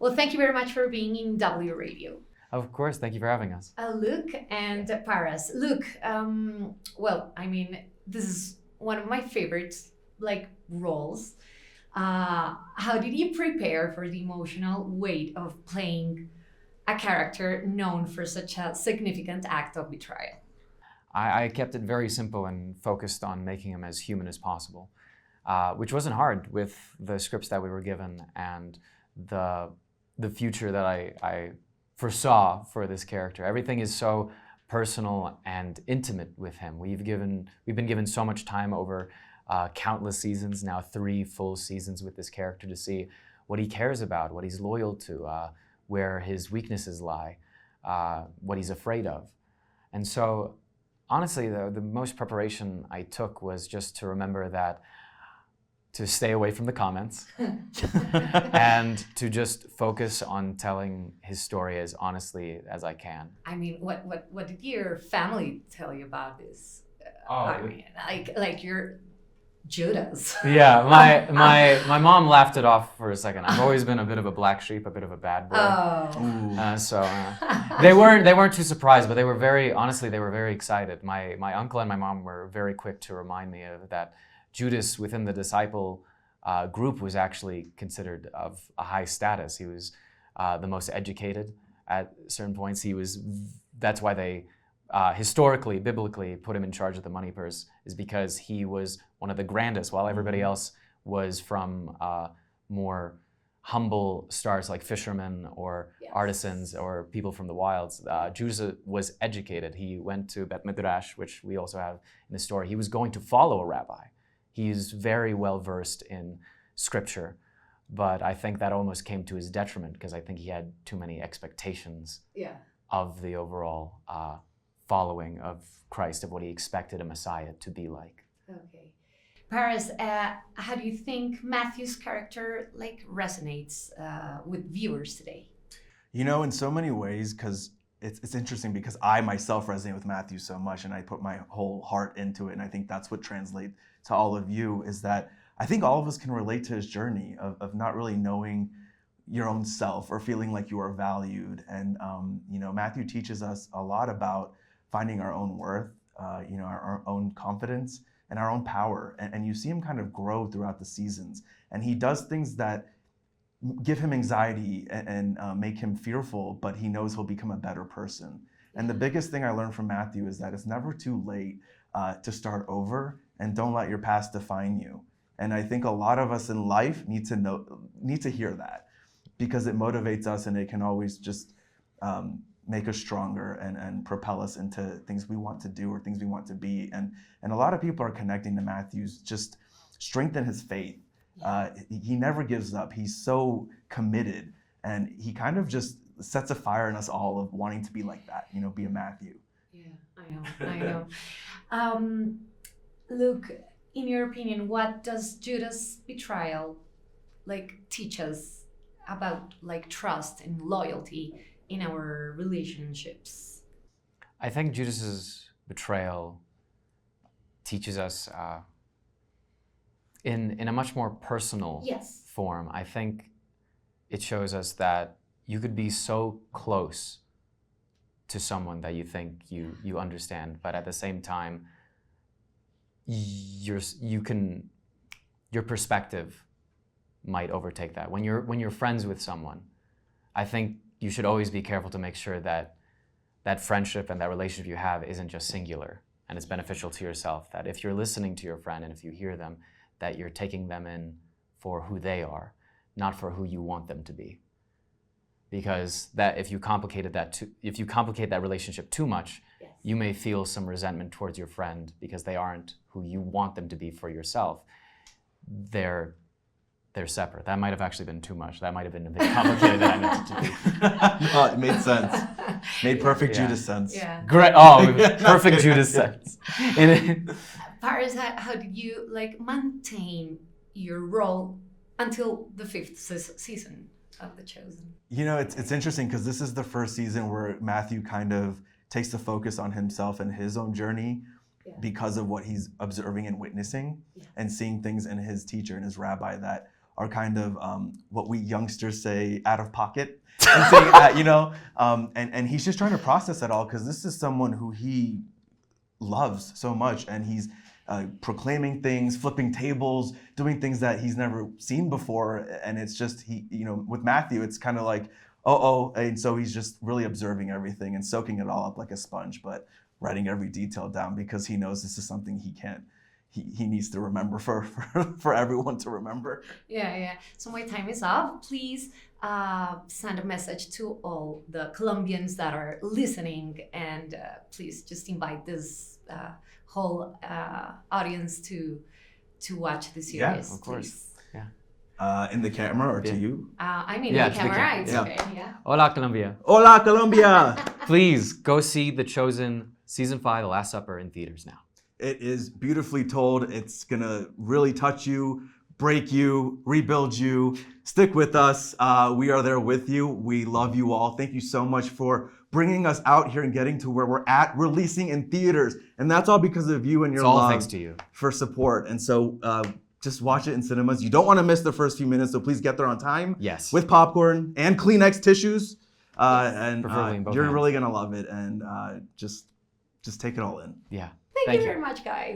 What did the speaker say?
Well, thank you very much for being in W Radio. Of course, thank you for having us. Luke and Paras. Luke, this is one of my favorite roles. How did you prepare for the emotional weight of playing a character known for such a significant act of betrayal? I kept it very simple and focused on making him as human as possible, which wasn't hard with the scripts that we were given and the future that I foresaw for this character. Everything is so personal and intimate with him. We've been given so much time over countless seasons, now 3 full seasons with this character, to see what he cares about, what he's loyal to, where his weaknesses lie, what he's afraid of. And so, honestly, the most preparation I took was just to remember to stay away from the comments and to just focus on telling his story as honestly as I can. I mean, what did your family tell you about this? Your Judas. Yeah, my mom laughed it off for a second. I've always been a bit of a black sheep, a bit of a bad boy. So they weren't too surprised, but they were very excited. My uncle and my mom were very quick to remind me of that. Judas within the disciple group was actually considered of a high status. He was the most educated at certain points. That's why they historically, biblically, put him in charge of the money purse, is because he was one of the grandest, while everybody else was from more humble starts like fishermen or artisans or people from the wilds. Judas was educated. He went to Bet Midrash, which we also have in the story. He was going to follow a rabbi. He's very well versed in scripture, but I think that almost came to his detriment because I think he had too many expectations of the overall following of Christ, of what he expected a Messiah to be like. Okay. Paras, how do you think Matthew's character resonates with viewers today? You know, in so many ways, because it's interesting because I myself resonate with Matthew so much and I put my whole heart into it, and I think that's what translates to all of you, is that I think all of us can relate to his journey of not really knowing your own self or feeling like you are valued. And Matthew teaches us a lot about finding our own worth, our own confidence and our own power. And you see him kind of grow throughout the seasons. And he does things that give him anxiety and make him fearful, but he knows he'll become a better person. And the biggest thing I learned from Matthew is that it's never too late to start over, and don't let your past define you. And I think a lot of us in life need to hear that, because it motivates us and it can always just make us stronger and propel us into things we want to do or things we want to be. And a lot of people are connecting to Matthew's just strength in his faith. He never gives up. He's so committed, and he kind of just sets a fire in us all of wanting to be like that, be a Matthew. Yeah, I know. Luke, in your opinion, what does Judas' betrayal teach us about trust and loyalty in our relationships? I think Judas's betrayal teaches us in a much more personal form. I think it shows us that you could be so close to someone that you think you understand, but at the same time, your perspective might overtake that. When you're friends with someone, I think you should always be careful to make sure that that friendship and that relationship you have isn't just singular and it's beneficial to yourself. That if you're listening to your friend and if you hear them, that you're taking them in for who they are, not for who you want them to be. Because that if you complicate that relationship too much, you may feel some resentment towards your friend because they aren't who you want them to be for yourself. They're separate. That might have actually been too much. That might have been a bit complicated than I meant it to be. No, it made sense. Made perfect Judas sense. Yeah. Great. Oh, perfect Judas sense. Paras, how did you maintain your role until the 5th season of The Chosen? It's interesting because this is the first season where Matthew kind of takes the focus on himself and his own journey because of what he's observing and witnessing and seeing things in his teacher and his rabbi that are kind of what we youngsters say, out of pocket. And saying, and he's just trying to process it all, because this is someone who he loves so much, and he's proclaiming things, flipping tables, doing things that he's never seen before. And it's just, with Matthew, it's kind of like, and so he's just really observing everything and soaking it all up like a sponge, but writing every detail down, because he knows this is something he needs to remember for everyone to remember. Yeah. So my time is up. Please send a message to all the Colombians that are listening, and please just invite this whole audience to watch the series. Yeah, of course. Please. In the camera or to you? I mean, the camera. It's okay. Yeah. Hola, Colombia. Hola, Colombia! Please go see The Chosen Season 5, The Last Supper, in theaters now. It is beautifully told. It's gonna really touch you, break you, rebuild you. Stick with us. We are there with you. We love you all. Thank you so much for bringing us out here and getting to where we're at, releasing in theaters. And that's all because of you and your It's all love thanks to you. for support. And so just watch it in cinemas. You don't want to miss the first few minutes, so please get there on time. Yes. With popcorn and Kleenex tissues. And Preferably in both you're hands. really gonna love it. And just take it all in. Yeah. Thank you very much, guys.